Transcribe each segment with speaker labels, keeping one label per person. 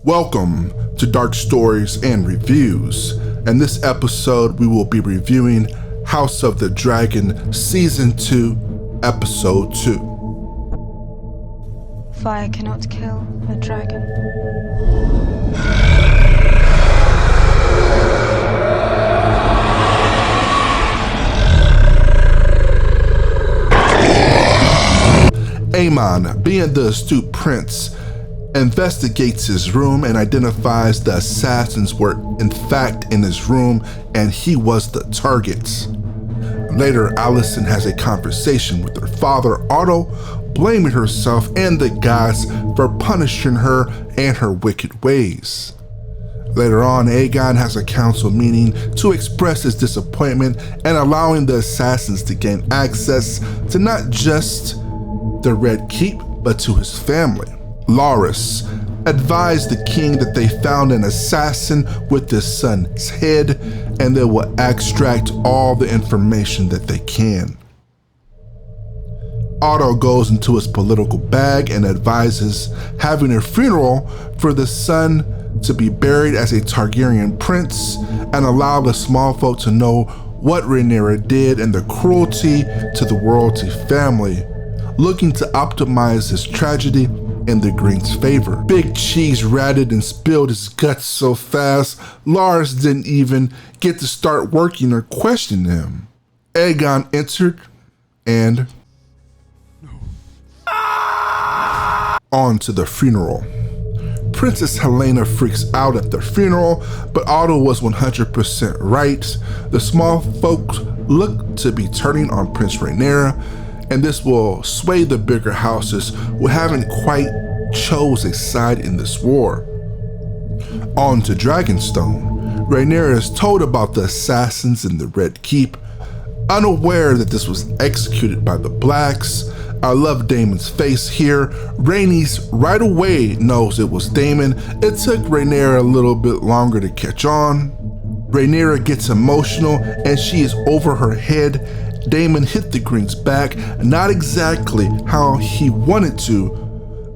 Speaker 1: Welcome to Dark Stories and Reviews. In this episode, we will be reviewing House of the Dragon Season 2, Episode 2.
Speaker 2: Fire cannot kill a dragon.
Speaker 1: Aemon, being the astute prince, investigates his room and identifies the assassins were in fact in his room and he was the target. Later, Alicent has a conversation with her father, Otto, blaming herself and the gods for punishing her and her wicked ways. Later on, Aegon has a council meeting to express his disappointment and allowing the assassins to gain access to not just the Red Keep, but to his family. Larys advised the king that they found an assassin with his son's head and they will extract all the information that they can. Otto goes into his political bag and advises having a funeral for the son to be buried as a Targaryen prince and allow the small folk to know what Rhaenyra did and the cruelty to the royalty family, looking to optimize this tragedy in the Green's favor. Big Cheese ratted and spilled his guts so fast, Larys didn't even get to start working or question him. Aegon entered and on to the funeral. Princess Helena freaks out at the funeral, but Otto was 100% right. The small folk look to be turning on Prince Rhaenyra, and this will sway the bigger houses who haven't quite chose a side in this war. On to Dragonstone. Rhaenyra is told about the assassins in the Red Keep, unaware that this was executed by the Blacks. I love Daemon's face here. Rhaenys right away knows it was Daemon. It took Rhaenyra a little bit longer to catch on. Rhaenyra gets emotional and she is over her head. Daemon hit the Green's back, not exactly how he wanted to,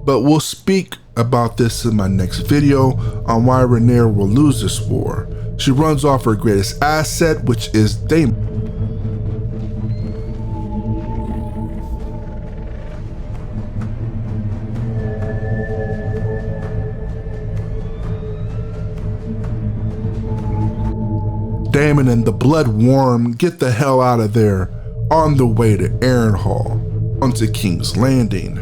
Speaker 1: but we'll speak about this in my next video on why Rhaenyra will lose this war. She runs off her greatest asset, which is Daemon. Daemon and the Blood Worm get the hell out of there on the way to Harrenhal, onto King's Landing.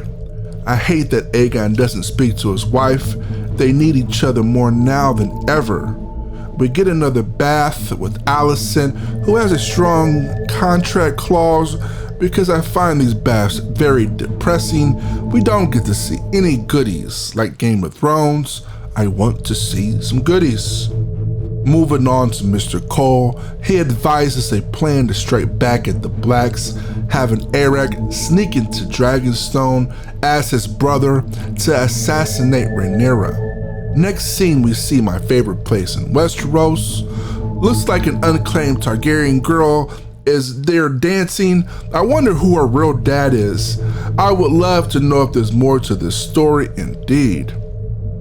Speaker 1: I hate that Aegon doesn't speak to his wife. They need each other more now than ever. We get another bath with Alicent, who has a strong contract clause because I find these baths very depressing. We don't get to see any goodies like Game of Thrones. I want to see some goodies. Moving on to Mr. Cole, he advises a plan to strike back at the Blacks, having Eric sneak into Dragonstone as his brother to assassinate Rhaenyra. Next scene, we see my favorite place in Westeros. Looks like an unclaimed Targaryen girl is there dancing. I wonder who her real dad is. I would love to know if there's more to this story indeed.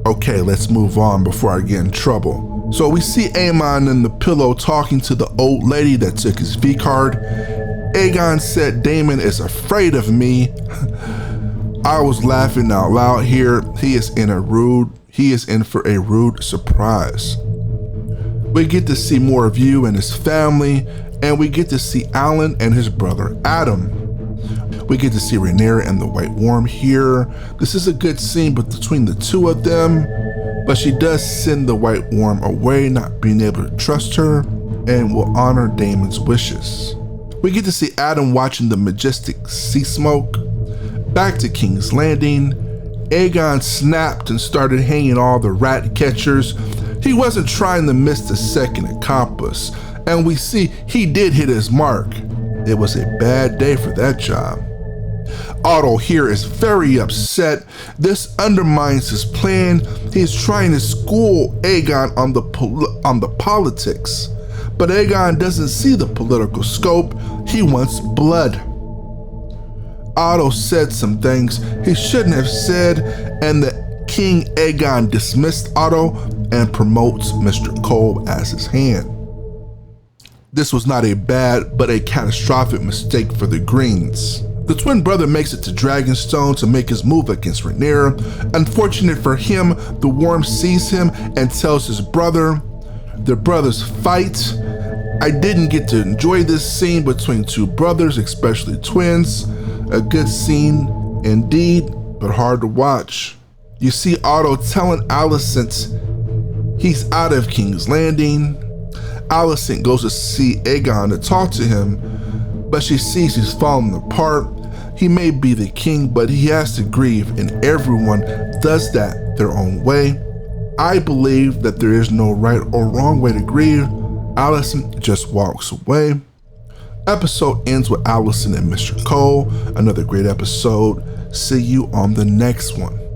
Speaker 1: Okay, let's move on before I get in trouble. So we see Aemon in the pillow talking to the old lady that took his V-card. Aegon said Daemon is afraid of me. I was laughing out loud here. He is in for a rude surprise. We get to see more of you and his family, and we get to see Alan and his brother Adam. We get to see Rhaenyra and the White Worm here. This is a good scene between the two of them, but she does send the White Worm away, not being able to trust her, and will honor Daemon's wishes. We get to see Adam watching the majestic sea smoke. Back to King's Landing. Aegon snapped and started hanging all the rat catchers. He wasn't trying to miss the second accomplice, and we see he did hit his mark. It was a bad day for that job. Otto here is very upset. This undermines his plan. He's trying to school Aegon on the politics, but Aegon doesn't see the political scope. He wants blood. Otto said some things he shouldn't have said, and the King Aegon dismissed Otto and promotes Mr. Cole as his hand. This was not a bad but a catastrophic mistake for the Greens. The twin brother makes it to Dragonstone to make his move against Rhaenyra. Unfortunate for him, the Worm sees him and tells his brother. Their brothers fight. I didn't get to enjoy this scene between two brothers, especially twins. A good scene indeed, but hard to watch. You see Otto telling Alicent he's out of King's Landing. Alicent goes to see Aegon to talk to him, but she sees he's falling apart. He may be the king, but he has to grieve, and everyone does that their own way. I believe that there is no right or wrong way to grieve. Alicent just walks away. Episode ends with Alicent and Mr. Cole. Another great episode. See you on the next one.